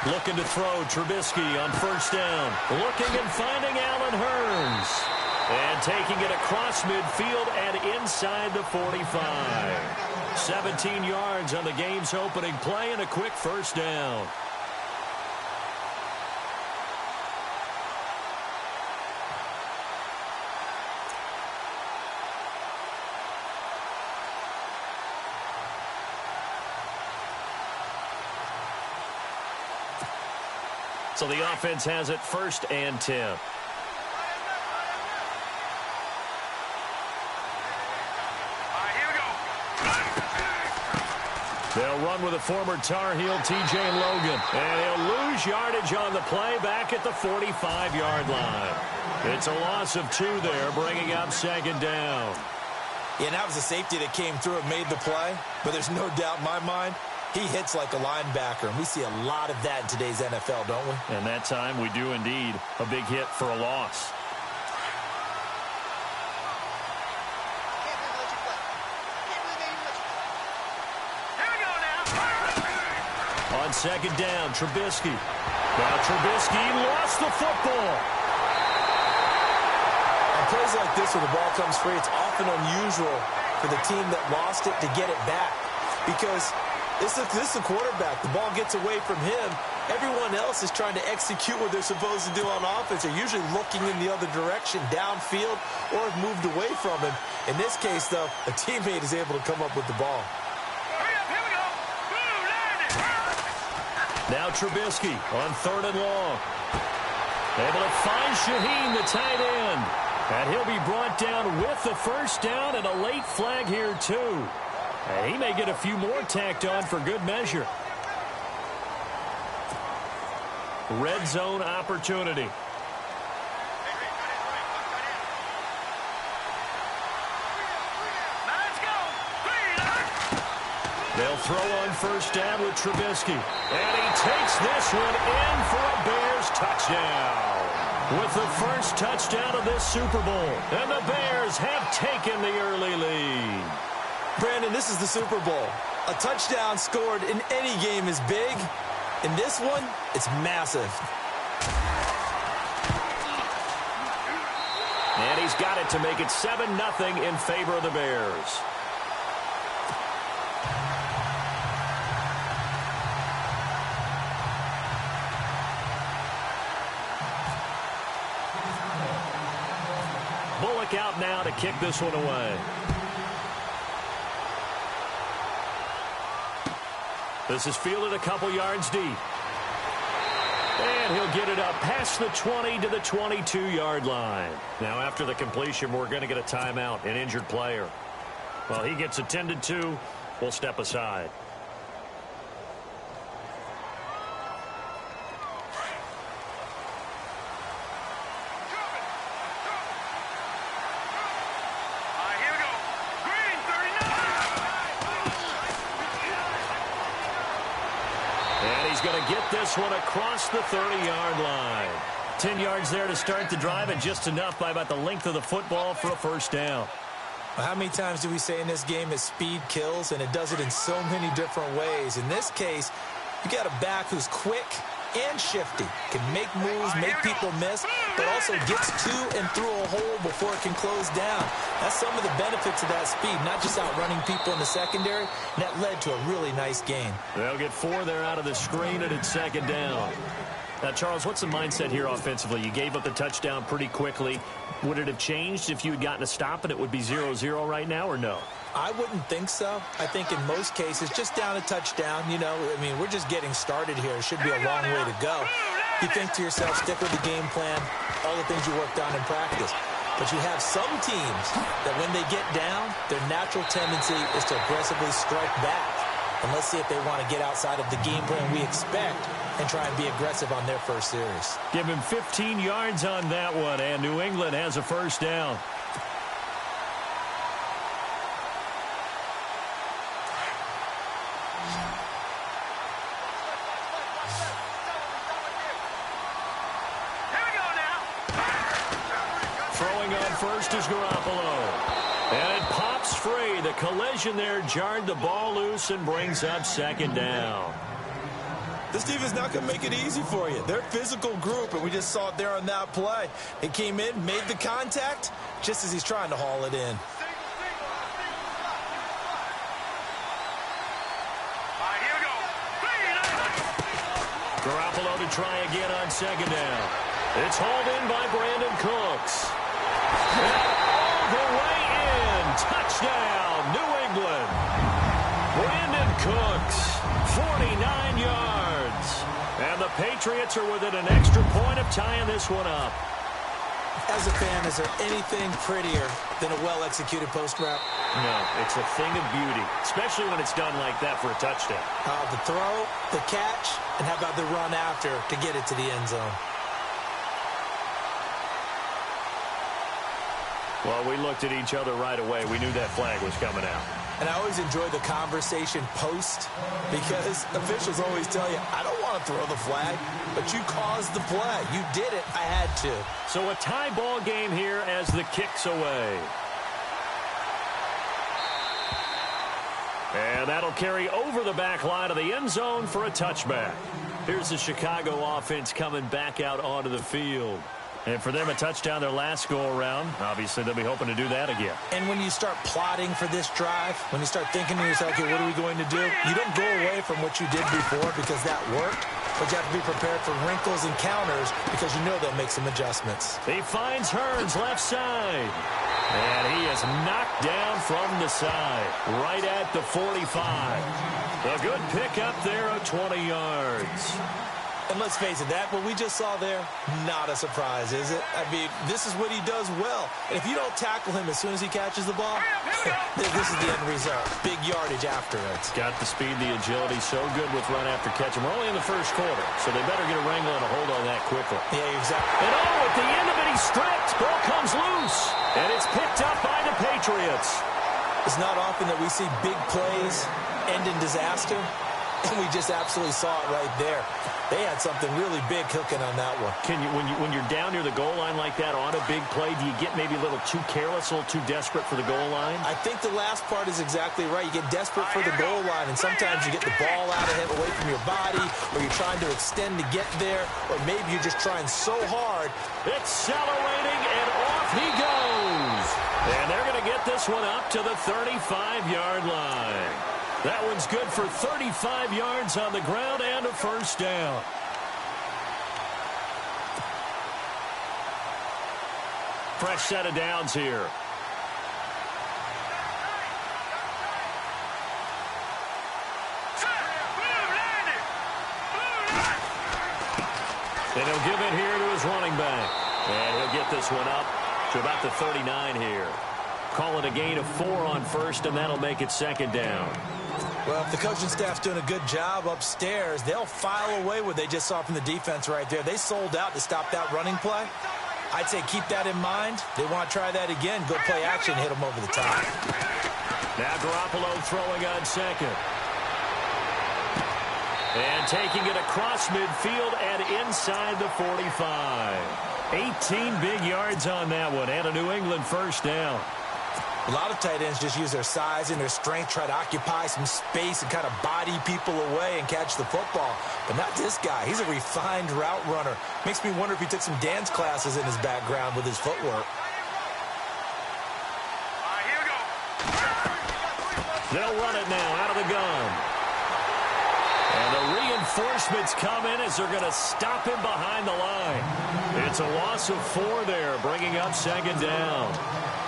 Looking to throw, Trubisky on first down. Looking and finding Allen Hurns. And taking it across midfield and inside the 45. 17 yards on the game's opening play and a quick first down. So the offense has it 1st and 10. They'll run with a former Tar Heel, T.J. Logan. And he'll lose yardage on the play back at the 45-yard line. It's a loss of 2 there, bringing up 2nd down. Yeah, that was a safety that came through and made the play. But there's no doubt in my mind, he hits like a linebacker. And we see a lot of that in today's NFL, don't we? And that time we do indeed. A big hit for a loss. On 2nd down, Trubisky. Now Trubisky lost the football. On plays like this where the ball comes free, it's often unusual for the team that lost it to get it back. Because this is a quarterback. The ball gets away from him. Everyone else is trying to execute what they're supposed to do on offense. They're usually looking in the other direction, downfield, or have moved away from him. In this case, though, a teammate is able to come up with the ball. Now Trubisky on 3rd and long. Able to find Shaheen, the tight end. And he'll be brought down with the first down and a late flag here, too. And he may get a few more tacked on for good measure. Red zone opportunity. They'll throw on first down with Trubisky. And he takes this one in for a Bears touchdown. With the first touchdown of this Super Bowl. And the Bears have taken the early lead. Brandon, this is the Super Bowl. A touchdown scored in any game is big. In this one, it's massive. And he's got it to make it 7-0 in favor of the Bears. Bullock out now to kick this one away. This is fielded a couple yards deep. And he'll get it up past the 20 to the 22-yard line. Now, after the completion, we're going to get a timeout, an injured player. Well, he gets attended to. We'll step aside. Going to get this one across the 30-yard line. 10 yards there to start the drive, and just enough by about the length of the football for a first down. Well, how many times do we say in this game that speed kills, and it does it in so many different ways? In this case, you got a back who's quick and shifty, can make moves, make people miss, but also gets to and through a hole before it can close down. That's some of the benefits of that speed, not just outrunning people in the secondary. And that led to a really nice gain. They'll get 4 there out of the screen, and it's 2nd down. Now, Charles, what's the mindset here offensively? You gave up the touchdown pretty quickly. Would it have changed if you had gotten a stop and it would be 0-0 right now, or no? I wouldn't think so. I think in most cases, just down a touchdown, you know, I mean, we're just getting started here. It should be a long way to go. You think to yourself, stick with the game plan, all the things you worked on in practice. But you have some teams that when they get down, their natural tendency is to aggressively strike back. And let's see if they want to get outside of the game plan we expect and try and be aggressive on their first series. Give him 15 yards on that one, and New England has a first down. First is Garoppolo. And it pops free. The collision there jarred the ball loose and brings up 2nd down. This defense is not going to make it easy for you. They're a physical group, and we just saw it there on that play. He came in, made the contact, just as he's trying to haul it in. Garoppolo to try again on second down. It's hauled in by Brandon Cooks. All the way in. Touchdown, New England. Brandon Cooks, 49 yards. And the Patriots are within an extra point of tying this one up. As a fan, is there anything prettier than a well-executed post route? No, it's a thing of beauty, especially when it's done like that for a touchdown. The throw, the catch, and how about the run after to get it to the end zone? Well, we looked at each other right away. We knew that flag was coming out. And I always enjoy the conversation post because officials always tell you, I don't want to throw the flag, but you caused the play. You did it. I had to. So a tie ball game here as the kick's away. And that'll carry over the back line of the end zone for a touchback. Here's the Chicago offense coming back out onto the field. And for them, a touchdown their last go-around. Obviously, they'll be hoping to do that again. And when you start plotting for this drive, when you start thinking to yourself, okay, what are we going to do? You don't go away from what you did before because that worked. But you have to be prepared for wrinkles and counters because you know they'll make some adjustments. He finds Hearns left side. And he is knocked down from the side, right at the 45. A good pickup there of 20 yards. And let's face it, that what we just saw there, not a surprise, is it? I mean, this is what he does well. And if you don't tackle him as soon as he catches the ball, this is the end result. Big yardage after it. Got the speed, the agility, so good with run after catch. And we're only in the first quarter, so they better get a wrangle and a hold on that quickly. Yeah, exactly. And at the end of it, he's stripped. Ball comes loose. And it's picked up by the Patriots. It's not often that we see big plays end in disaster. And we just absolutely saw it right there. They had something really big cooking on that one. When you're down near the goal line like that on a big play, do you get maybe a little too careless, a little too desperate for the goal line? I think the last part is exactly right. You get desperate for the goal line, and sometimes you get the ball out of it, away from your body, or you're trying to extend to get there, or maybe you're just trying so hard. Accelerating, and off he goes. And they're going to get this one up to the 35-yard line. That one's good for 35 yards on the ground and a first down. Fresh set of downs here. And he'll give it here to his running back. And he'll get this one up to about the 39 here. Call it a gain of 4 on first, and that'll make it second down. Well, if the coaching staff's doing a good job upstairs, they'll file away what they just saw from the defense right there. They sold out to stop that running play. I'd say keep that in mind. They want to try that again. Go play action, hit them over the top. Now Garoppolo throwing on second. And taking it across midfield and inside the 45. 18 big yards on that one and a New England first down. A lot of tight ends just use their size and their strength, try to occupy some space and kind of body people away and catch the football. But not this guy. He's a refined route runner. Makes me wonder if he took some dance classes in his background with his footwork. Here we go. They'll run it now out of the gun. And the reinforcements come in as they're going to stop him behind the line. It's a loss of 4 there, bringing up second down.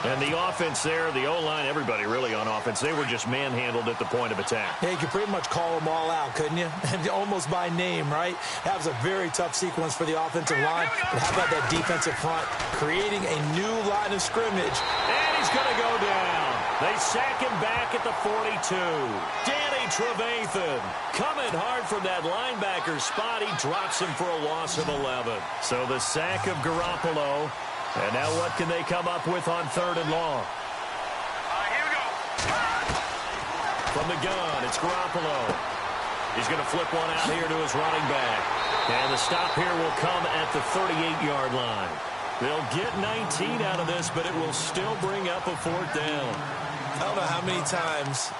And the offense there, the O-line, everybody really on offense, they were just manhandled at the point of attack. Yeah, you could pretty much call them all out, couldn't you? Almost by name, right? That was a very tough sequence for the offensive line. But how about that defensive front creating a new line of scrimmage? And he's going to go down. They sack him back at the 42. Danny Trevathan coming hard from that linebacker spot. He drops him for a loss of 11. So the sack of Garoppolo. And now what can they come up with on 3rd and long? Here we go. From the gun, it's Garoppolo. He's going to flip one out here to his running back. And the stop here will come at the 38-yard line. They'll get 19 out of this, but it will still bring up a 4th down. I don't know how many times,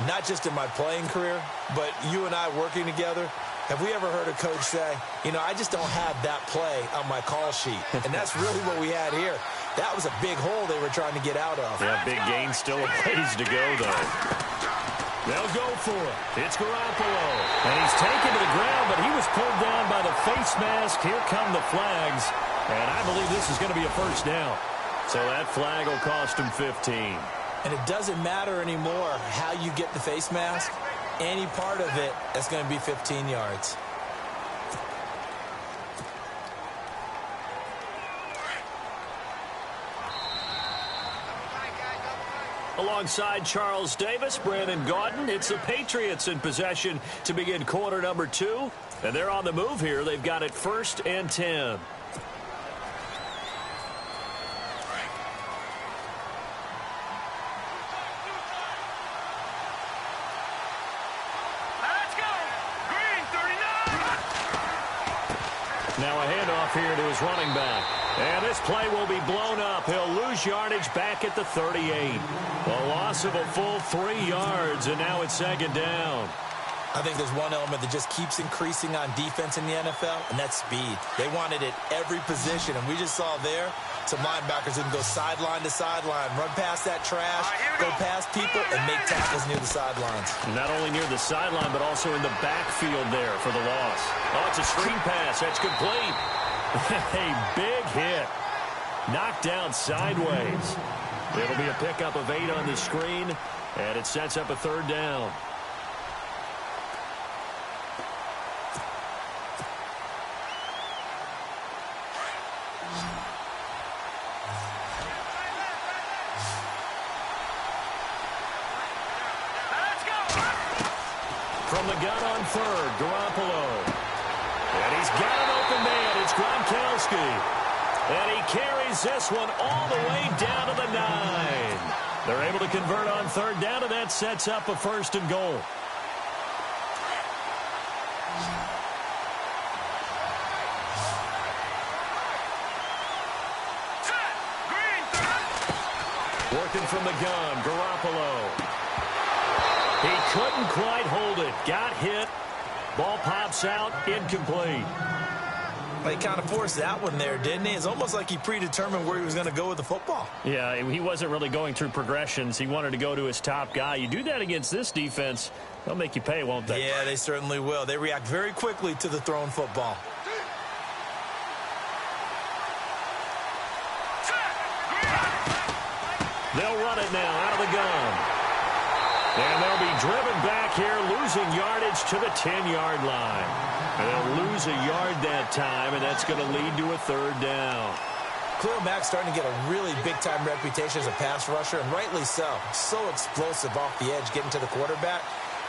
not just in my playing career, but you and I working together, Have we ever heard a coach say, you know, I just don't have that play on my call sheet? And that's really what we had here. That was a big hole they were trying to get out of. Yeah, big gain, still a ways to go, though. They'll go for it. It's Garoppolo. And he's taken to the ground, but he was pulled down by the face mask. Here come the flags. And I believe this is going to be a first down. So that flag will cost him 15. And it doesn't matter anymore how you get the face mask. Any part of it, that's going to be 15 yards. Alongside Charles Davis, Brandon Gaudin, it's the Patriots in possession to begin quarter number 2. And they're on the move here. They've got it 1st and 10. Now a handoff here to his running back. And this play will be blown up. He'll lose yardage back at the 38. A loss of a full 3 yards, and now it's 2nd down. I think there's one element that just keeps increasing on defense in the NFL, and that's speed. They want it at every position, and we just saw there some linebackers who can go sideline to sideline, run past that trash, go past people, and make tackles near the sidelines. Not only near the sideline, but also in the backfield there for the loss. Oh, it's a screen pass. That's complete. A big hit. Knocked down sideways. It'll be a pickup of 8 on the screen, and it sets up a 3rd down. From the gun on 3rd, Garoppolo. And he's got an open man. It's Gronkowski. And he carries this one all the way down to the 9. They're able to convert on 3rd down, and that sets up a 1st and goal. Working from the gun, Garoppolo. He couldn't quite hold it. Got hit. Ball pops out. Incomplete. Well, he kind of forced that one there, didn't he? It's almost like he predetermined where he was going to go with the football. Yeah, he wasn't really going through progressions. He wanted to go to his top guy. You do that against this defense, they'll make you pay, won't they? Yeah, they certainly will. They react very quickly to the thrown football. They'll run it now out of the gun. And they'll be driven back here, losing yardage to the 10-yard line. And they'll lose a yard that time, and that's going to lead to a 3rd down. Khalil Mack's starting to get a really big-time reputation as a pass rusher, and rightly so. So explosive off the edge, getting to the quarterback.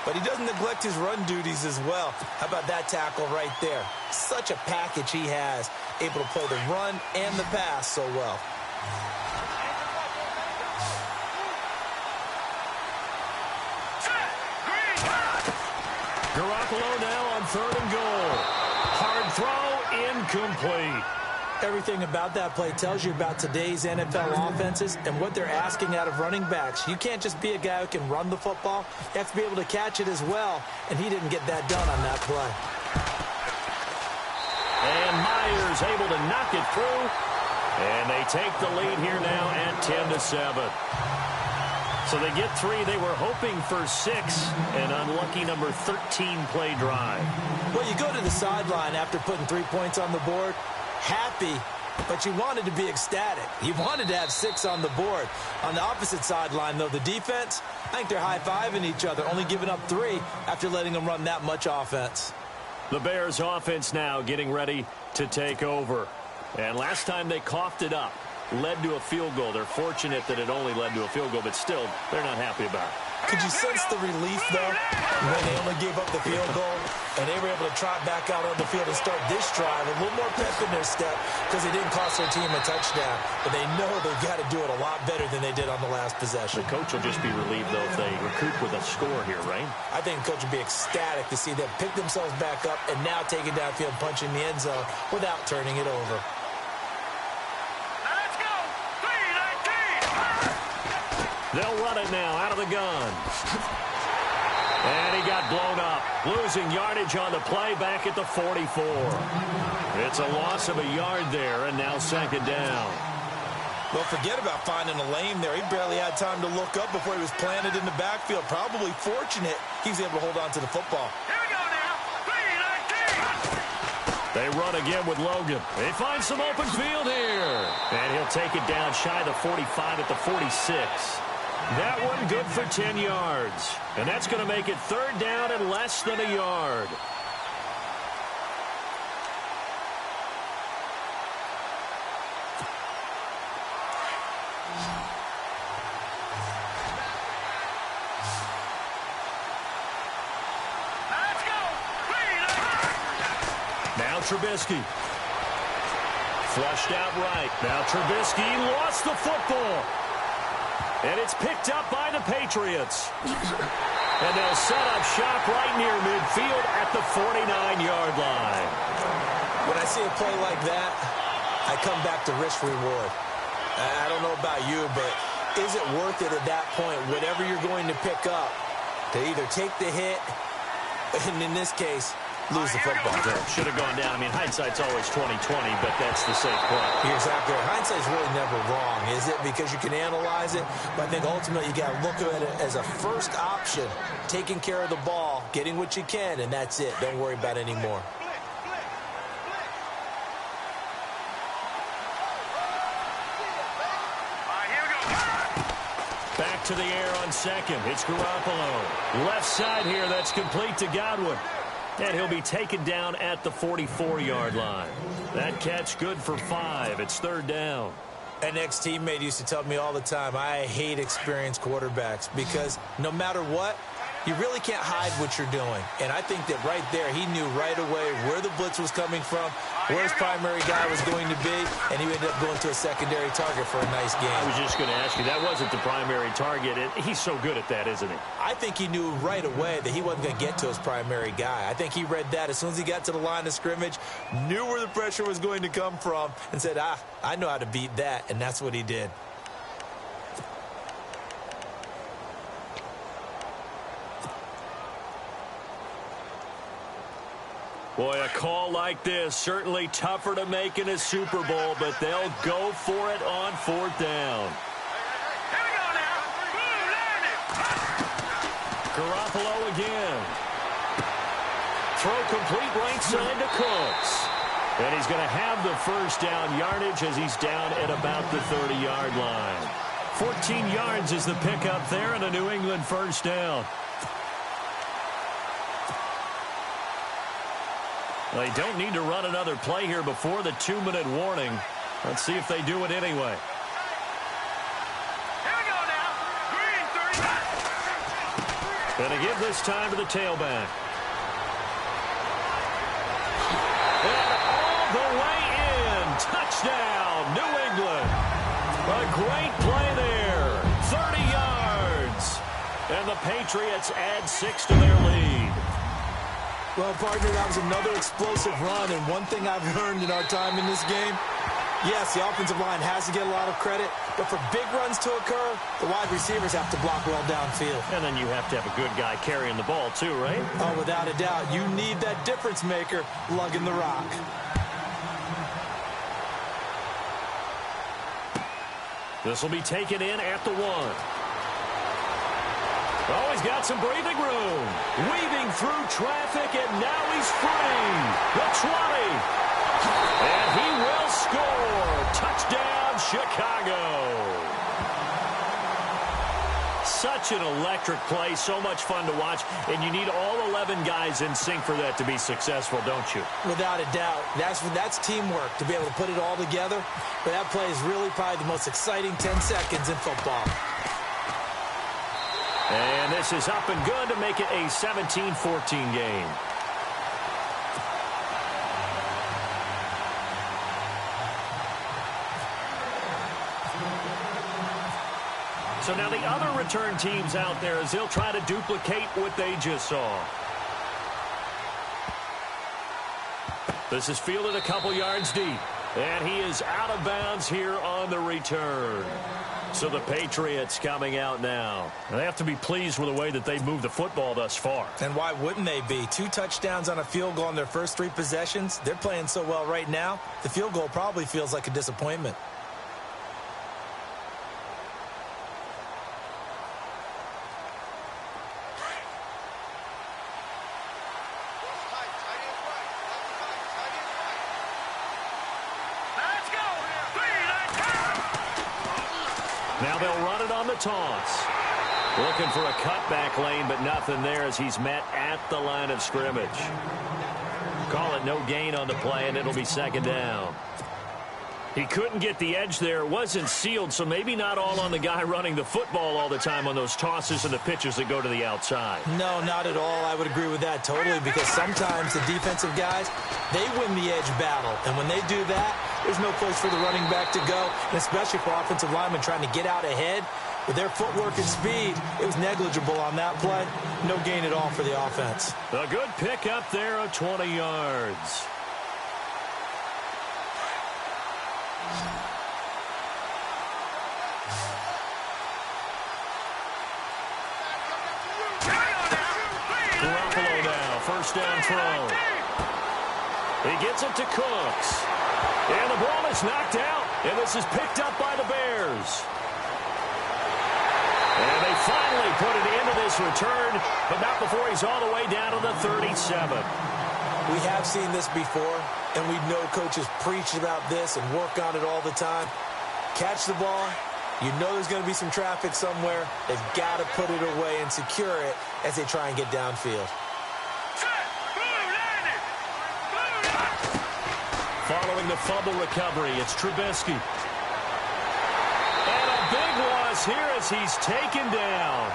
But he doesn't neglect his run duties as well. How about that tackle right there? Such a package he has, able to play the run and the pass so well. Garoppolo now on 3rd and goal. Hard throw, incomplete. Everything about that play tells you about today's NFL offenses and what they're asking out of running backs. You can't just be a guy who can run the football. You have to be able to catch it as well, and he didn't get that done on that play. And Myers able to knock it through, and they take the lead here now at 10-7. So they get 3. They were hoping for 6. An unlucky number 13 play drive. Well, you go to the sideline after putting 3 points on the board, happy, but you wanted to be ecstatic. You wanted to have 6 on the board. On the opposite sideline, though, the defense, I think they're high-fiving each other, only giving up 3 after letting them run that much offense. The Bears offense now getting ready to take over. And last time they coughed it up, led to a field goal. They're fortunate that it only led to a field goal, but still, they're not happy about it. Could you sense the relief, though, when they only gave up the field goal and they were able to trot back out on the field and start this drive? A little more pep in their step because they didn't cost their team a touchdown, but they know they've got to do it a lot better than they did on the last possession. The coach will just be relieved, though, if they recoup with a score here, right? I think the coach would be ecstatic to see them pick themselves back up and now take it downfield, punching the end zone without turning it over. They'll run it now out of the gun. And he got blown up, losing yardage on the play back at the 44. It's a loss of a yard there, and now second down. Well, forget about finding a lane there. He barely had time to look up before he was planted in the backfield. Probably fortunate he was able to hold on to the football. Here we go now. 3-19. They run again with Logan. They find some open field here. And he'll take it down shy of the 45 at the 46. That one good for 10 yards. And that's going to make it third down and less than a yard. Now Trubisky. Flushed out right. Now Trubisky lost the football. And it's picked up by the Patriots. And they'll set up shop right near midfield at the 49-yard line. When I see a play like that, I come back to risk-reward. I don't know about you, but is it worth it at that point, whatever you're going to pick up, to either take the hit, and in this case, lose the football? Should have gone down. I mean, hindsight's always 20/20, but that's the safe play. You're exactly right. Hindsight's really never wrong, is it? Because you can analyze it, but I think ultimately you got to look at it as a first option, taking care of the ball, getting what you can, and that's it. Don't worry about it anymore. Back to the air on second. It's Garoppolo. Left side here. That's complete to Godwin. And he'll be taken down at the 44-yard line. That catch good for 5. It's third down. An ex-teammate used to tell me all the time, I hate experienced quarterbacks because no matter what, you really can't hide what you're doing. And I think that right there, he knew right away where the blitz was coming from, where his primary guy was going to be, and he ended up going to a secondary target for a nice game. I was just going to ask you, that wasn't the primary target. He's so good at that, isn't he? I think he knew right away that he wasn't going to get to his primary guy. I think he read that as soon as he got to the line of scrimmage, knew where the pressure was going to come from, and said, I know how to beat that, and that's what he did. Boy, a call like this, certainly tougher to make in a Super Bowl, but they'll go for it on fourth down. Here we go now. Garoppolo again. Throw complete right side to Cooks. And he's going to have the first down yardage as he's down at about the 30-yard line. 14 yards is the pickup there and a New England first down. They don't need to run another play here before the 2-minute warning. Let's see if they do it anyway. Here we go now. Green 35. Going to give this time to the tailback. And all the way in. Touchdown, New England. A great play there. 30 yards. And the Patriots add 6 to their lead. Well, partner, that was another explosive run, and one thing I've learned in our time in this game, yes, the offensive line has to get a lot of credit, but for big runs to occur, the wide receivers have to block well downfield. And then you have to have a good guy carrying the ball too, right? Oh, without a doubt. You need that difference maker lugging the rock. This will be taken in at the 1. Oh, he's got some breathing room. Weaving through traffic, and now he's free. The 20. And he will score. Touchdown, Chicago. Such an electric play, so much fun to watch, and you need all 11 guys in sync for that to be successful, don't you? Without a doubt. That's teamwork, to be able to put it all together. But that play is really probably the most exciting 10 seconds in football. And this is up and good to make it a 17-14 game. So now the other return teams out there as they'll try to duplicate what they just saw. This is fielded a couple yards deep. And he is out of bounds here on the return. So the Patriots coming out now. They have to be pleased with the way that they've moved the football thus far. And why wouldn't they be? 2 touchdowns on a field goal in their first 3 possessions. They're playing so well right now, the field goal probably feels like a disappointment. Now they'll run it on the toss. Looking for a cutback lane, but nothing there as he's met at the line of scrimmage. Call it no gain on the play, and it'll be second down. He couldn't get the edge there. It wasn't sealed, so maybe not all on the guy running the football all the time on those tosses and the pitches that go to the outside. No, not at all. I would agree with that totally, because sometimes the defensive guys, they win the edge battle. And when they do that, there's no place for the running back to go, and especially for offensive linemen trying to get out ahead. With their footwork and speed, it was negligible on that play. No gain at all for the offense. A good pick up there of 20 yards. Garoppolo now, first down throw. He gets it to Cooks. And the ball is knocked out, and this is picked up by the Bears. And they finally put an end to this return, but not before he's all the way down to the 37. We have seen this before, and we know coaches preach about this and work on it all the time. Catch the ball. You know there's going to be some traffic somewhere. They've got to put it away and secure it as they try and get downfield. Following the fumble recovery, it's Trubisky. And a big loss here as he's taken down.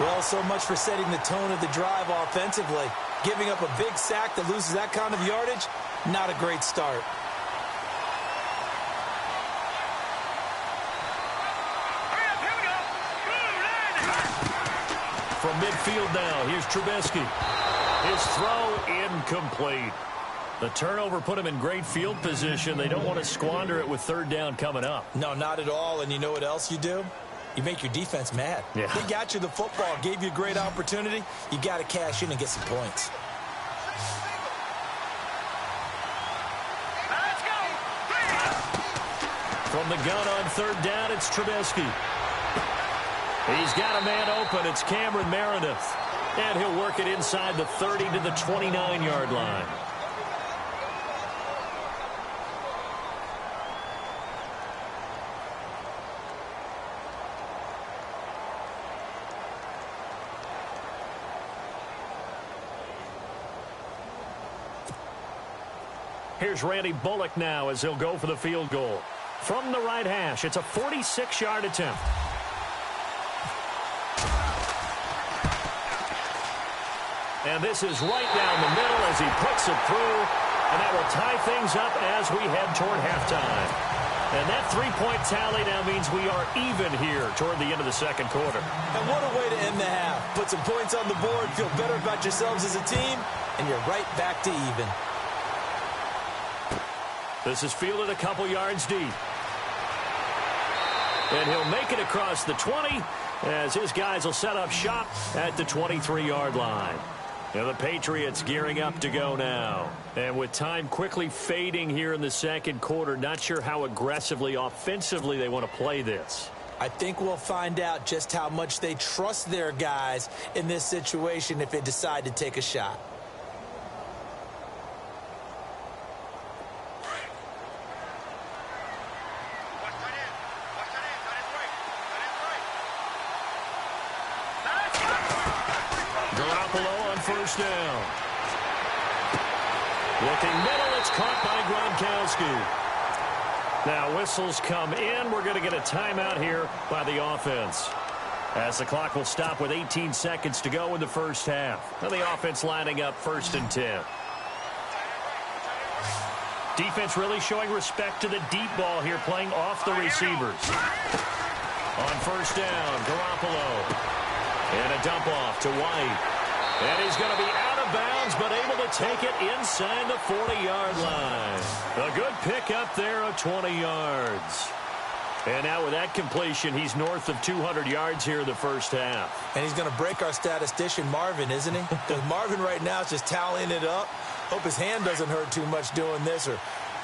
Well, so much for setting the tone of the drive offensively. Giving up a big sack that loses that kind of yardage, not a great start. From midfield now, here's Trubisky. His throw incomplete. The turnover put him in great field position. They don't want to squander it with third down coming up. No, not at all. And you know what else you do? You make your defense mad. Yeah. They got you the football, gave you a great opportunity. You got to cash in and get some points. From the gun on third down, it's Trubisky. He's got a man open. It's Cameron Meredith. And he'll work it inside the 30 to the 29-yard line. Here's Randy Bullock now as he'll go for the field goal. From the right hash, it's a 46-yard attempt. And this is right down the middle as he puts it through. And that will tie things up as we head toward halftime. And that three-point tally now means we are even here toward the end of the second quarter. And what a way to end the half. Put some points on the board, feel better about yourselves as a team, and you're right back to even. This is fielded a couple yards deep. And he'll make it across the 20 as his guys will set up shop at the 23-yard line. And the Patriots gearing up to go now. And with time quickly fading here in the second quarter, not sure how aggressively, offensively they want to play this. I think we'll find out just how much they trust their guys in this situation if they decide to take a shot. Garoppolo on first down. Looking middle, it's caught by Gronkowski. Now whistles come in. We're going to get a timeout here by the offense, as the clock will stop with 18 seconds to go in the first half. Now the offense lining up first and 10. Defense really showing respect to the deep ball here, playing off the receivers. On first down, Garoppolo. And a dump off to White. And he's going to be out of bounds, but able to take it inside the 40-yard line. A good pick up there of 20 yards. And now with that completion, he's north of 200 yards here in the first half. And he's going to break our statistician, Marvin, isn't he? Because Marvin right now is just tallying it up. Hope his hand doesn't hurt too much doing this, or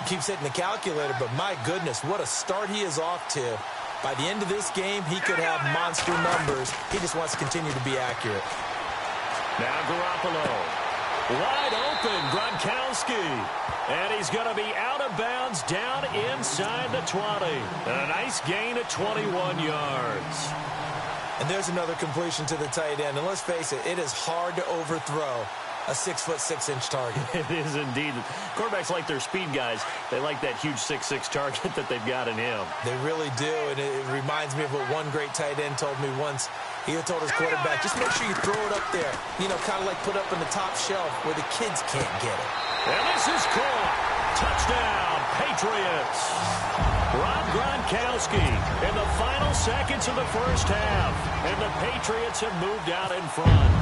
keeps hitting the calculator. But my goodness, what a start he is off to. By the end of this game, he could have monster numbers. He just wants to continue to be accurate. Now Garoppolo. Wide open, Gronkowski. And he's going to be out of bounds down inside the 20. A nice gain of 21 yards. And there's another completion to the tight end. And let's face it, it is hard to overthrow a 6'6" target. It is indeed. Quarterbacks like their speed guys. They like that huge 6'6" target that they've got in him. They really do, and it reminds me of what one great tight end told me once. He told his quarterback, just make sure you throw it up there. You know, kind of like put up on the top shelf where the kids can't get it. And this is caught. Touchdown, Patriots. Rob Gronkowski in the final seconds of the first half. And the Patriots have moved out in front.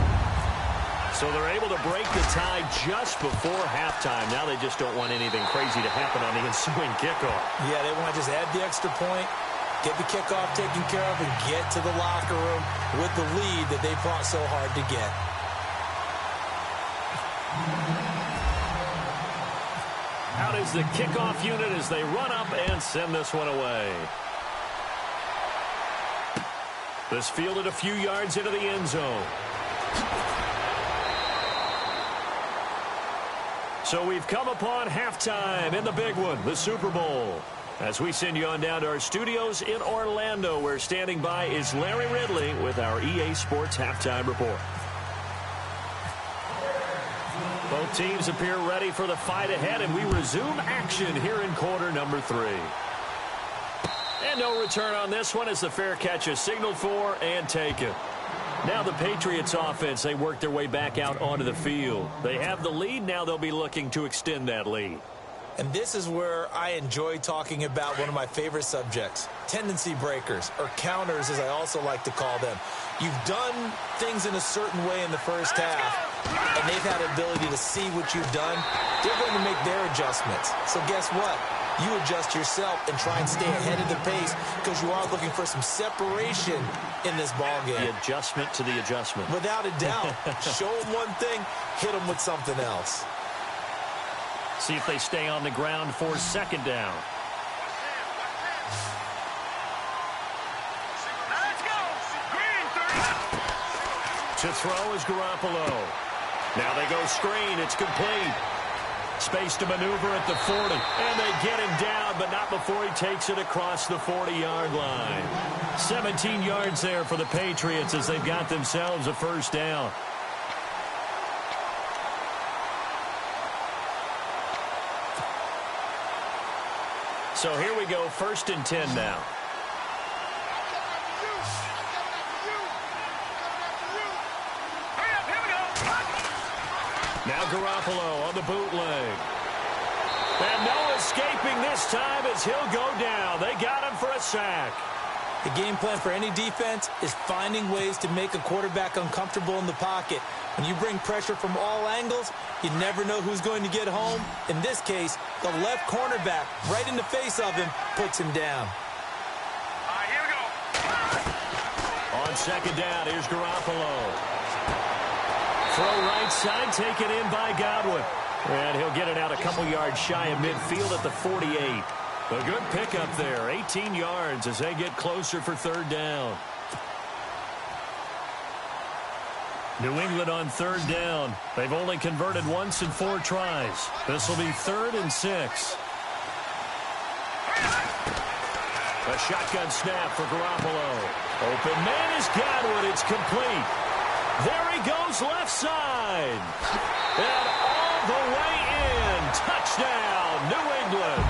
So they're able to break the tie just before halftime. Now they just don't want anything crazy to happen on the ensuing kickoff. Yeah, they want to just add the extra point, get the kickoff taken care of, and get to the locker room with the lead that they fought so hard to get. Out is the kickoff unit as they run up and send this one away. This fielded a few yards into the end zone. So we've come upon halftime in the big one, the Super Bowl. As we send you on down to our studios in Orlando, where standing by is Larry Ridley with our EA Sports Halftime Report. Both teams appear ready for the fight ahead, and we resume action here in quarter number 3. And no return on this one as the fair catch is signaled for and taken. Now the Patriots offense, they work their way back out onto the field. They have the lead. Now they'll be looking to extend that lead. And this is where I enjoy talking about one of my favorite subjects, tendency breakers, or counters as I also like to call them. You've done things in a certain way in the first half, and they've had the ability to see what you've done. They're going to make their adjustments. So guess what? You adjust yourself and try and stay ahead of the pace because you are looking for some separation in this ballgame. The adjustment to the adjustment. Without a doubt. Show them one thing, hit them with something else. See if they stay on the ground for second down. Let's go. Green 3. To throw is Garoppolo. Now they go screen. It's complete. Space to maneuver at the 40. And they get him down, but not before he takes it across the 40-yard line. 17 yards there for the Patriots as they've got themselves a first down. So here we go, 1st and 10 now. Now Garoppolo on the bootleg. And no escaping this time as he'll go down. They got him for a sack. The game plan for any defense is finding ways to make a quarterback uncomfortable in the pocket. When you bring pressure from all angles, you never know who's going to get home. In this case, the left cornerback, right in the face of him, puts him down. All right, here we go. On second down, here's Garoppolo. Throw right side, taken in by Godwin. And he'll get it out a couple yards shy of midfield at the 48. A good pickup there, 18 yards as they get closer for third down. New England on third down. They've only converted once in 4 tries. This will be 3rd and 6. A shotgun snap for Garoppolo. Open man is Godwin. It's complete. There he goes left side. And all the way in. Touchdown, New England.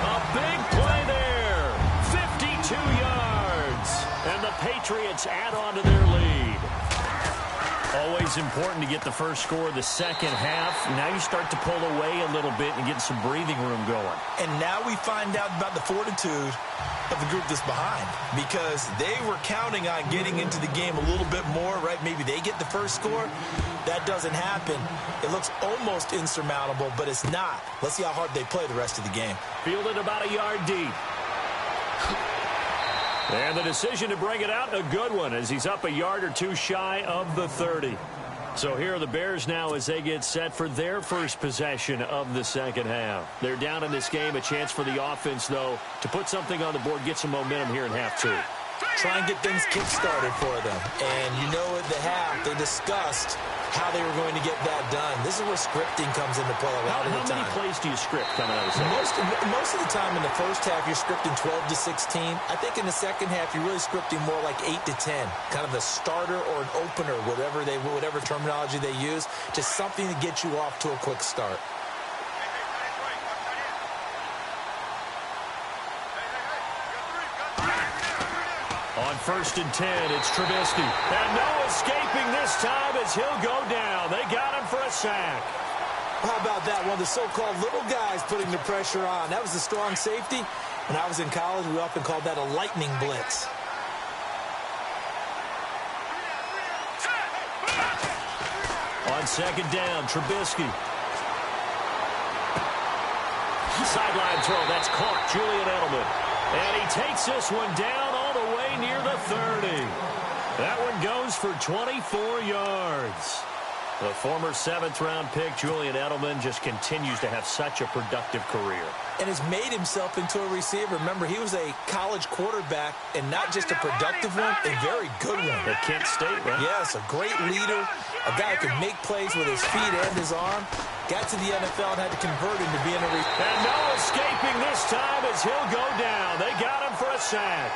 A big play there. 52 yards. And the Patriots add on to their lead. Always important to get the first score of the second half. Now you start to pull away a little bit and get some breathing room going. And now we find out about the fortitude of the group that's behind, because they were counting on getting into the game a little bit more, right? Maybe they get the first score. That doesn't happen. It looks almost insurmountable, but it's not. Let's see how hard they play the rest of the game. Fielded about a yard deep. And the decision to bring it out, a good one, as he's up a yard or two shy of the 30. So here are the Bears now as they get set for their first possession of the second half. They're down in this game, a chance for the offense, though, to put something on the board, get some momentum here in half two. Try and get things kick-started for them. And you know at the half, they discussed how they were going to get that done. This is where scripting comes into play a lot of the time. How many plays do you script coming out of the second? Most of the time in the first half, you're scripting 12 to 16. I think in the second half, you're really scripting more like 8 to 10. Kind of a starter or an opener, whatever terminology they use. Just something to get you off to a quick start. On 1st and 10, it's Trubisky. And no escaping this time as he'll go down. They got him for a sack. How about that? One of the so-called little guys putting the pressure on. That was a strong safety. When I was in college, we often called that a lightning blitz. On 2nd down, Trubisky. Sideline throw. That's caught. Julian Edelman. And he takes this one down all the way near the 30. That one goes for 24 yards. The former 7th-round pick, Julian Edelman, just continues to have such a productive career. And has made himself into a receiver. Remember, he was a college quarterback, and not just a productive one, a very good one. At Kent State, right? Yes, a great leader, a guy who could make plays with his feet and his arm. Got to the NFL and had to convert him to being a receiver. And no escaping this time as he'll go down. They got him for a sack.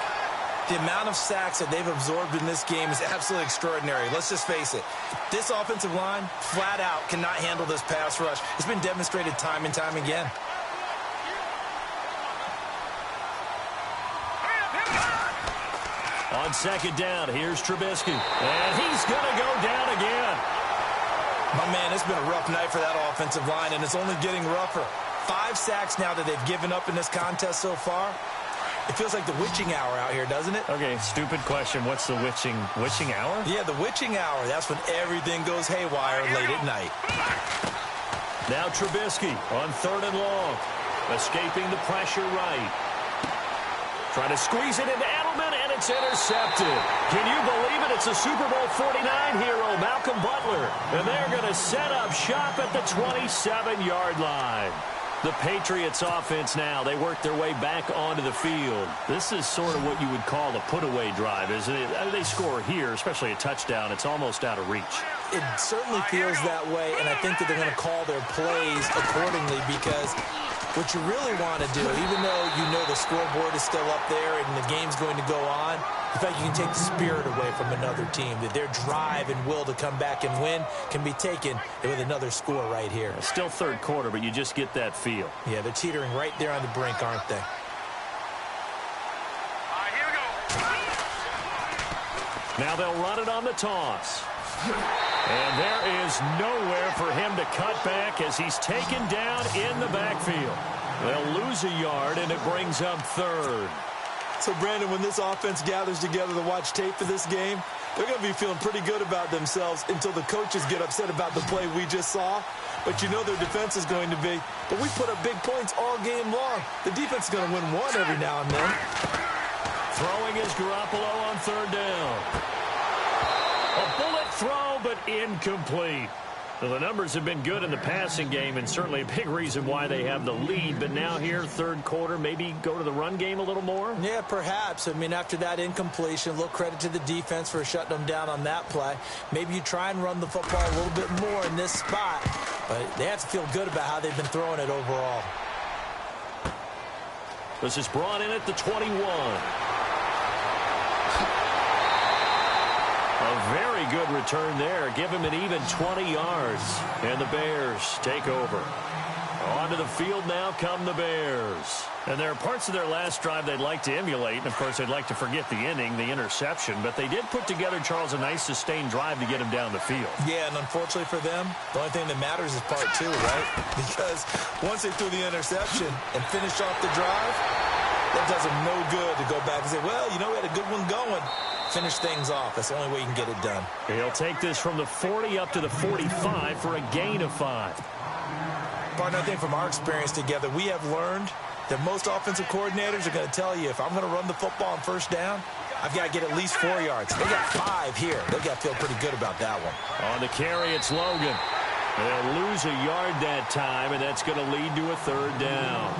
The amount of sacks that they've absorbed in this game is absolutely extraordinary. Let's just face it. This offensive line, flat out, cannot handle this pass rush. It's been demonstrated time and time again. On 2nd down, here's Trubisky. And he's going to go down again. My man, it's been a rough night for that offensive line, and it's only getting rougher. 5 sacks now that they've given up in this contest so far. It feels like the witching hour out here, doesn't it? Okay, stupid question. What's the witching hour? Yeah, the witching hour. That's when everything goes haywire late at night. Now Trubisky on 3rd and long. Escaping the pressure right. Trying to squeeze it into Edelman, and it's intercepted. Can you believe it? It's a Super Bowl 49 hero, Malcolm Butler. And they're going to set up shop at the 27-yard line. The Patriots offense now, they work their way back onto the field. This is sort of what you would call a put-away drive, isn't it? They score here, especially a touchdown. It's almost out of reach. It certainly feels that way, and I think that they're going to call their plays accordingly because what you really want to do, even though you know the scoreboard is still up there and the game's going to go on, in fact, you can take the spirit away from another team, that their drive and will to come back and win can be taken with another score right here. Still 3rd quarter, but you just get that feel. Yeah, they're teetering right there on the brink, aren't they? Here we go. Now they'll run it on the toss. And there is nowhere for him to cut back as he's taken down in the backfield. They'll lose a yard, and it brings up 3rd. So, Brandon, when this offense gathers together to watch tape for this game, they're going to be feeling pretty good about themselves until the coaches get upset about the play we just saw. But you know their defense is going to be, but we put up big points all game long. The defense is going to win one every now and then. Throwing is Garoppolo on 3rd down. A bullet throw, but incomplete. So the numbers have been good in the passing game, and certainly a big reason why they have the lead. But now here, 3rd quarter, maybe go to the run game a little more? Yeah, perhaps. I mean, after that incompletion, a little credit to the defense for shutting them down on that play. Maybe you try and run the football a little bit more in this spot. But they have to feel good about how they've been throwing it overall. This is brought in at the 21. A very good return there. Give him an even 20 yards. And the Bears take over. Onto the field now come the Bears. And there are parts of their last drive they'd like to emulate. And, of course, they'd like to forget the inning, the interception. But they did put together, Charles, a nice sustained drive to get him down the field. Yeah, and unfortunately for them, the only thing that matters is part 2, right? Because once they threw the interception and finished off the drive, that does them no good to go back and say, well, you know, we had a good one going. Finish things off. That's the only way you can get it done. He'll take this from the 40 up to the 45 for a gain of 5. Partner, I think from our experience together, we have learned that most offensive coordinators are going to tell you, if I'm going to run the football on first down, I've got to get at least 4 yards. They got 5 here. They've got to feel pretty good about that one. On the carry, it's Logan. They'll lose a yard that time, and that's going to lead to a 3rd down.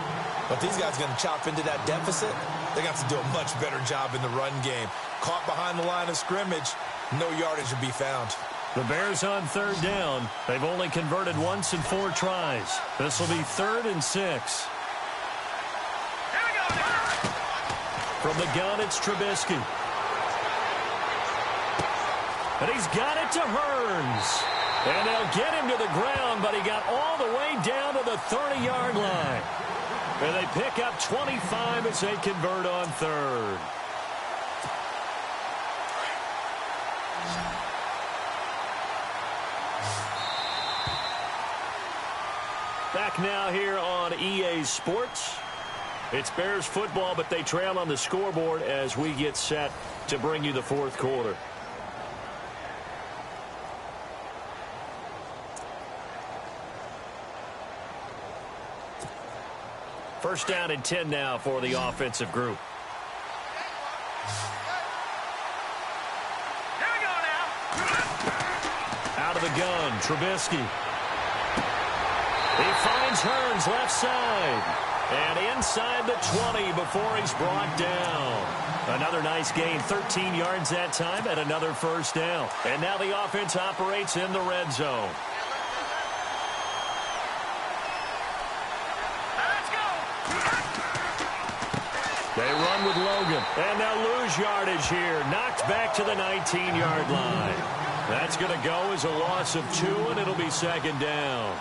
But these guys are going to chop into that deficit. They're going to have to do a much better job in the run game. Caught behind the line of scrimmage, no yardage will be found. The Bears on 3rd down. They've only converted once in 4 tries. This will be 3rd and 6. From the gun, it's Trubisky. And he's got it to Hearns. And they'll get him to the ground, but he got all the way down to the 30-yard line. And they pick up 25 as they convert on 3rd. Back now here on EA Sports. It's Bears football, but they trail on the scoreboard as we get set to bring you the 4th quarter. First down and 10 now for the offensive group. Here we go now. Out of the gun, Trubisky. He finds Hearns left side. And inside the 20 before he's brought down. Another nice gain, 13 yards that time, and another 1st down. And now the offense operates in the red zone. Let's go. They run with Logan, and they'll lose yardage here. Knocked back to the 19-yard line. That's going to go as a loss of 2, and it'll be 2nd down.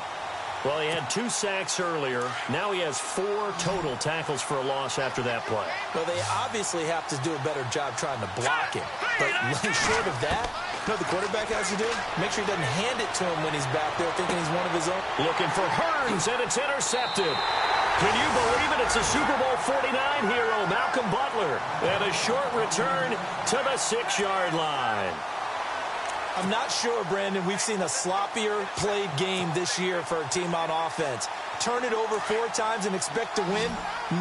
Well, he had 2 sacks earlier. Now he has 4 total tackles for a loss after that play. Well, they obviously have to do a better job trying to block him. But short of that, you know what the quarterback has to do? Make sure he doesn't hand it to him when he's back there thinking he's one of his own. Looking for Hearns, and it's intercepted. Can you believe it? It's a Super Bowl 49 hero, Malcolm Butler. And a short return to the 6-yard line. I'm not sure, Brandon, we've seen a sloppier played game this year for a team on offense. Turn it over 4 times and expect to win?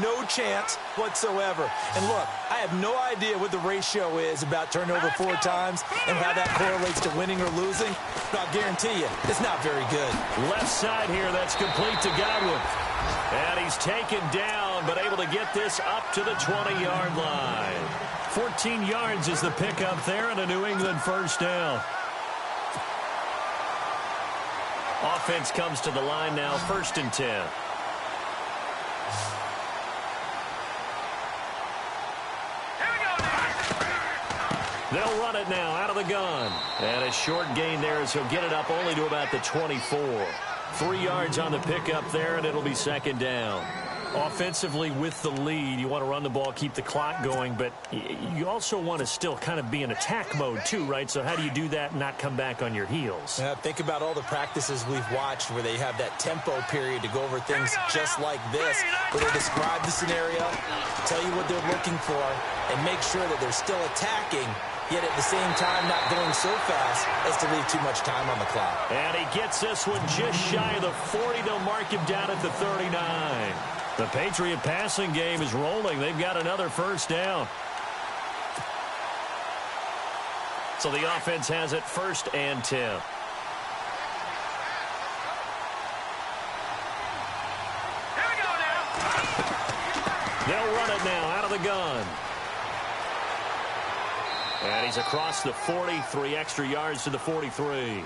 No chance whatsoever. And look, I have no idea what the ratio is about turning over 4 times and how that correlates to winning or losing. But I'll guarantee you, it's not very good. Left side here, that's complete to Godwin. And he's taken down, but able to get this up to the 20-yard line. 14 yards is the pickup there, and a New England 1st down. Offense comes to the line now, 1st and 10. They'll run it now out of the gun. And a short gain there as he'll get it up only to about the 24. 3 yards on the pickup there, and it'll be 2nd down. Offensively with the lead, you want to run the ball, keep the clock going, but you also want to still kind of be in attack mode too, right? So how do you do that and not come back on your heels? Yeah, think about all the practices we've watched where they have that tempo period to go over things just like this, where they describe the scenario, tell you what they're looking for, and make sure that they're still attacking, yet at the same time not going so fast as to leave too much time on the clock. And he gets this one just shy of the 40. They'll mark him down at the 39. The Patriot passing game is rolling. They've got another 1st down. So the offense has it 1st and 10. Here we go now. They'll run it now out of the gun. And he's across the 40, 3 extra yards to the 43.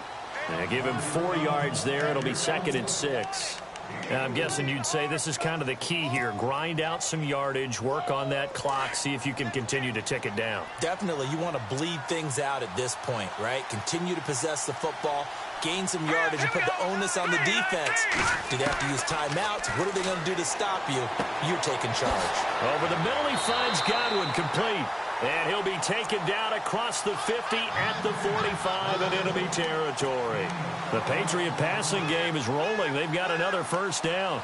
And give him 4 yards there. It'll be 2nd and 6. And I'm guessing you'd say this is kind of the key here. Grind out some yardage, work on that clock, see if you can continue to tick it down. Definitely, you want to bleed things out at this point, right? Continue to possess the football, gain some yardage, and put the onus on the defense. Do they have to use timeouts? What are they going to do to stop you? You're taking charge. Over the middle, he finds Godwin complete. And he'll be taken down across the 50 at the 45 in enemy territory. The Patriot passing game is rolling. They've got another 1st down.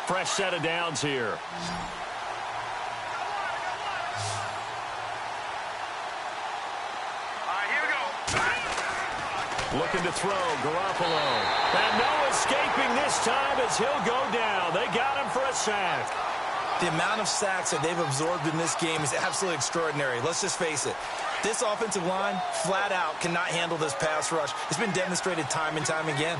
Fresh set of downs here. All right, here we go. Looking to throw, Garoppolo. And no escaping this time as he'll go down. They got him for a sack. The amount of sacks that they've absorbed in this game is absolutely extraordinary. Let's just face it. This offensive line, flat out, cannot handle this pass rush. It's been demonstrated time and time again.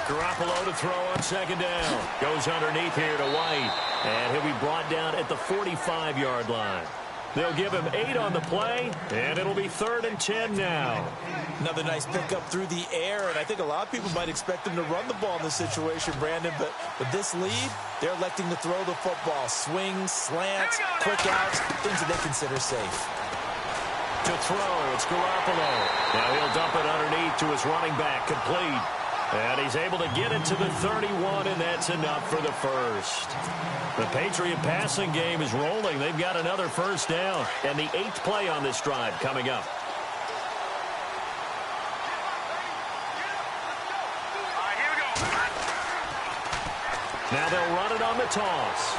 Garoppolo to throw on second down. Goes underneath here to White. And he'll be brought down at the 45-yard line. They'll give him 8 on the play, and it'll be 3rd and 10 now. Another nice pickup through the air, and I think a lot of people might expect him to run the ball in this situation, Brandon, but with this lead, they're electing to throw the football. Swings, slants, quick outs, things that they consider safe. To throw, it's Garoppolo. Now he'll dump it underneath to his running back, complete. And he's able to get it to the 31, and that's enough for the first. The Patriot passing game is rolling. They've got another first down, and the 8th play on this drive coming up. Now they'll run it on the toss.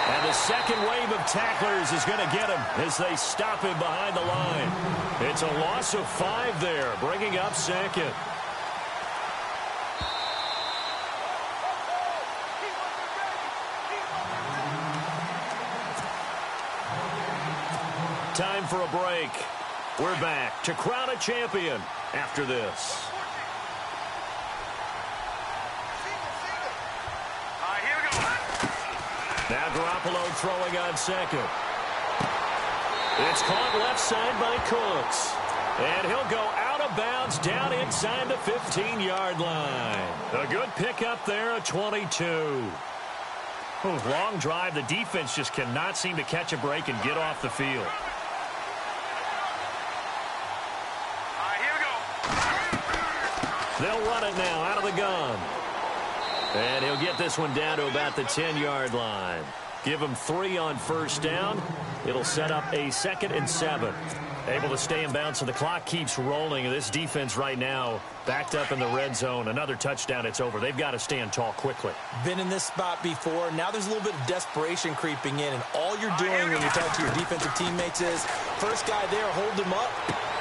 And the second wave of tacklers is going to get him as they stop him behind the line. It's a loss of 5 there, bringing up second. Time for a break. We're back to crown a champion after this. Here we go. Now Garoppolo throwing on second. It's caught left side by Cooks. And he'll go out of bounds down inside the 15-yard line. A good pickup there at 22. Long drive. The defense just cannot seem to catch a break and get off the field. They'll run it now out of the gun. And he'll get this one down to about the 10-yard line. Give him 3 on first down. It'll set up a 2nd and 7. Able to stay in bounds, so the clock keeps rolling. And this defense right now backed up in the red zone. Another touchdown, it's over. They've got to stand tall quickly. Been in this spot before. Now there's a little bit of desperation creeping in. And all you're doing when you talk to your defensive teammates is, first guy there, hold him up.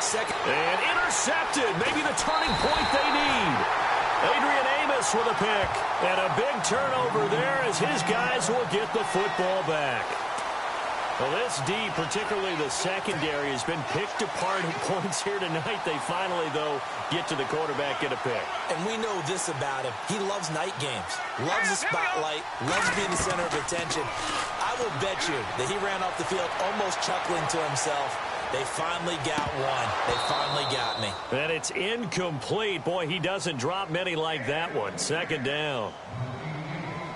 Second. And intercepted. Maybe the turning point they need. Adrian Amos with a pick. And a big turnover there as his guys will get the football back. Well, this D, particularly the secondary, has been picked apart at points here tonight. They finally, though, get to the quarterback, get a pick. And we know this about him. He loves night games, loves the spotlight, loves being the center of attention. I will bet you that he ran off the field almost chuckling to himself. They finally got one. They finally got me. And it's incomplete. Boy, he doesn't drop many like that one. 2nd down.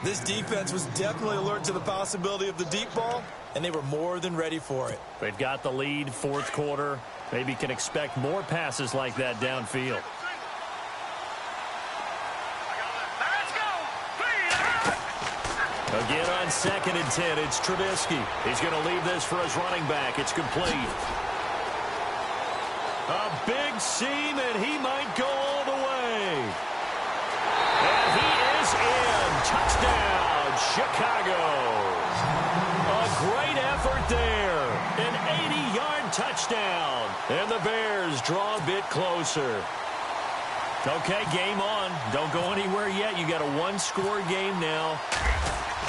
This defense was definitely alert to the possibility of the deep ball, and they were more than ready for it. They've got the lead, 4th quarter. Maybe can expect more passes like that downfield. Again on 2nd and 10, it's Trubisky. He's going to leave this for his running back. It's complete. A big seam, and he might go all the way. And he is in. Touchdown, Chicago. A great effort there. An 80-yard touchdown. And the Bears draw a bit closer. Okay, game on. Don't go anywhere yet. You got a 1-score game now.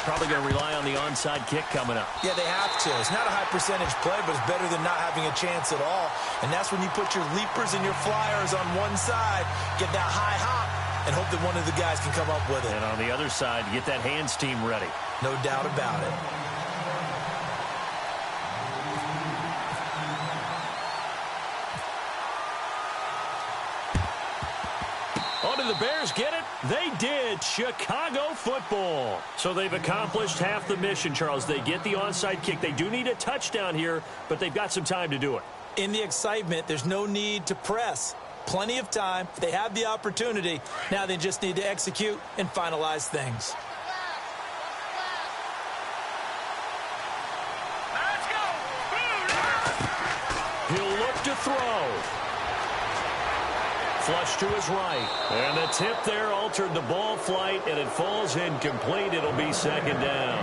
Probably going to rely on the onside kick coming up. Yeah, they have to. It's not a high percentage play, but it's better than not having a chance at all. And that's when you put your leapers and your flyers on one side, get that high hop, and hope that one of the guys can come up with it. And on the other side, get that hands team ready. No doubt about it. Did the Bears get it? They did. Chicago football. So they've accomplished half the mission, Charles. They get the onside kick. They do need a touchdown here, but they've got some time to do it. In the excitement, there's no need to press. Plenty of time. They have the opportunity. Now they just need to execute and finalize things. He'll look to throw. Flush to his right. And the tip there altered the ball flight, and it falls incomplete. It'll be 2nd down.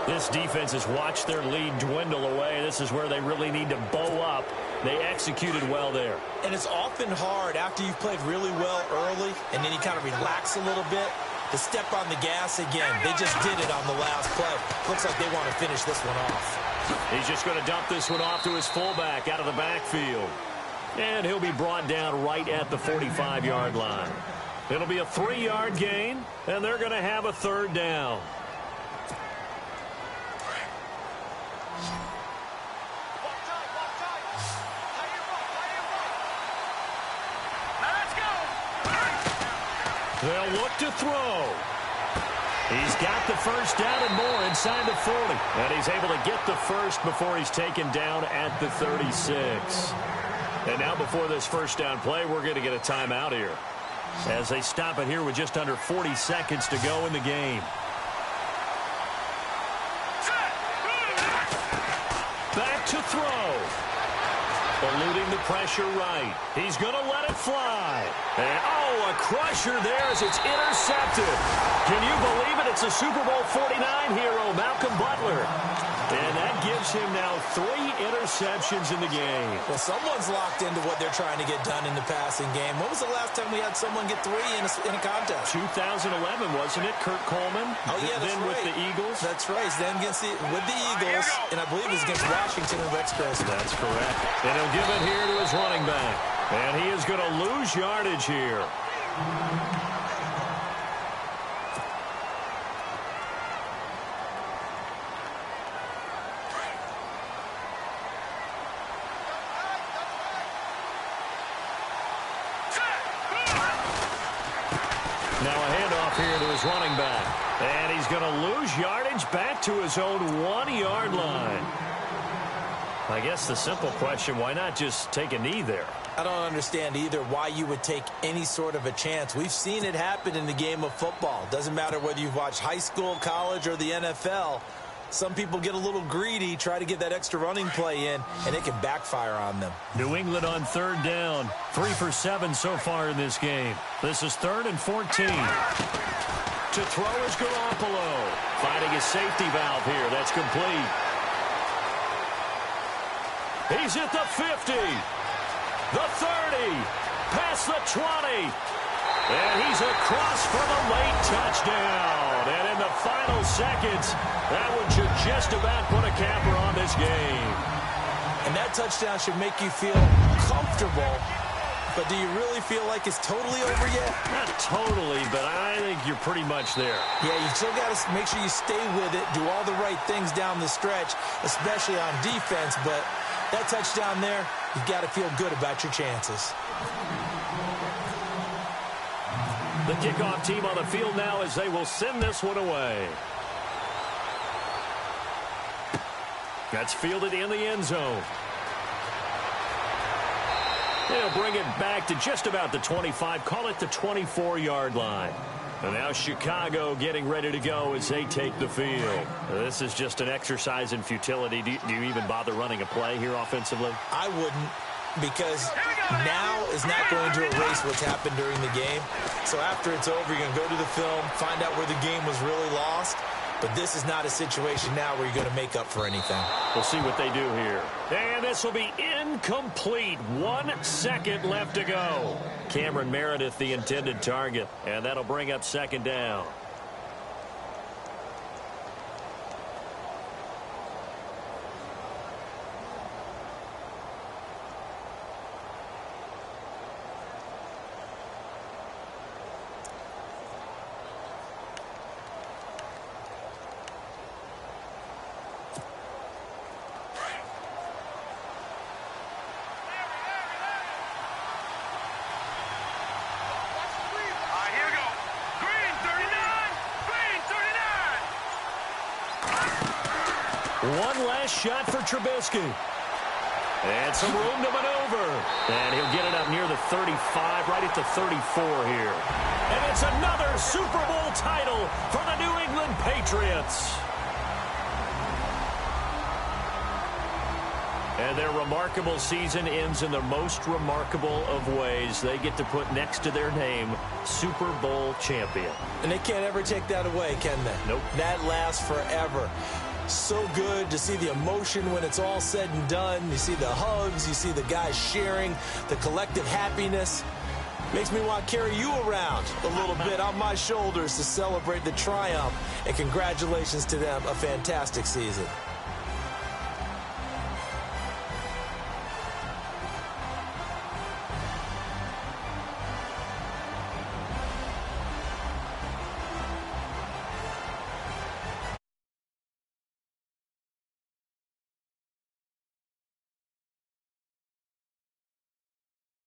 This defense has watched their lead dwindle away. This is where they really need to bow up. They executed well there. And it's often hard after you've played really well early and then you kind of relax a little bit to step on the gas again. They just did it on the last play. Looks like they want to finish this one off. He's just going to dump this one off to his fullback out of the backfield. And he'll be brought down right at the 45-yard line. It'll be a 3-yard gain, and they're going to have a third down. They'll look to throw. He's got the first down and more inside the 40. And he's able to get the first before he's taken down at the 36. And now before this first down play, we're going to get a timeout here, as they stop it here with just under 40 seconds to go in the game. Back to throw. Eluding the pressure right. He's going to let it fly. And, oh, a crusher there as it's intercepted. Can you believe it? It's a Super Bowl 49 hero, Malcolm Butler. And that gives him now 3 interceptions in the game. Well, someone's locked into what they're trying to get done in the passing game. When was the last time we had someone get 3 in a contest? 2011, wasn't it? Kurt Coleman. Oh, yeah, that's then right. with the Eagles. That's right. Then with the Eagles, and I believe it was against Washington and Rex Grossman. That's correct. And he'll give it here to his running back. And he is going to lose yardage here. Now a handoff here to his running back. And he's going to lose yardage back to his own 1-yard line. I guess the simple question, why not just take a knee there? I don't understand either why you would take any sort of a chance. We've seen it happen in the game of football. Doesn't matter whether you've watched high school, college, or the NFL. Some people get a little greedy, try to get that extra running play in, and it can backfire on them. New England on third down. 3 for 7 so far in this game. This is 3rd and 14. To throw is Garoppolo. Finding his safety valve here. That's complete. He's at the 50. The 30. Past the 20. And he's across for the late touchdown. And in the final seconds, that one should just about put a capper on this game. And that touchdown should make you feel comfortable. But do you really feel like it's totally over yet? Not totally, but I think you're pretty much there. Yeah, you still got to make sure you stay with it, do all the right things down the stretch, especially on defense. But that touchdown there, you've got to feel good about your chances. The kickoff team on the field now as they will send this one away. That's fielded in the end zone. They'll bring it back to just about the 25, call it the 24-yard line. And now Chicago getting ready to go as they take the field. This is just an exercise in futility. Do you even bother running a play here offensively? I wouldn't, because now is not going to erase what's happened during the game. So after it's over, you're going to go to the film, find out where the game was really lost. But this is not a situation now where you're going to make up for anything. We'll see what they do here. And this will be incomplete. 1 second left to go. Cameron Meredith, the intended target. And that'll bring up 2nd down. One last shot for Trubisky. And some room to maneuver. And he'll get it up near the 35, right at the 34 here. And it's another Super Bowl title for the New England Patriots. And their remarkable season ends in the most remarkable of ways. They get to put next to their name, Super Bowl champion. And they can't ever take that away, can they? Nope. That lasts forever. So good to see the emotion when it's all said and done. You see the hugs, you see the guys sharing, the collective happiness. Makes me want to carry you around a little bit on my shoulders to celebrate the triumph. And congratulations to them, a fantastic season.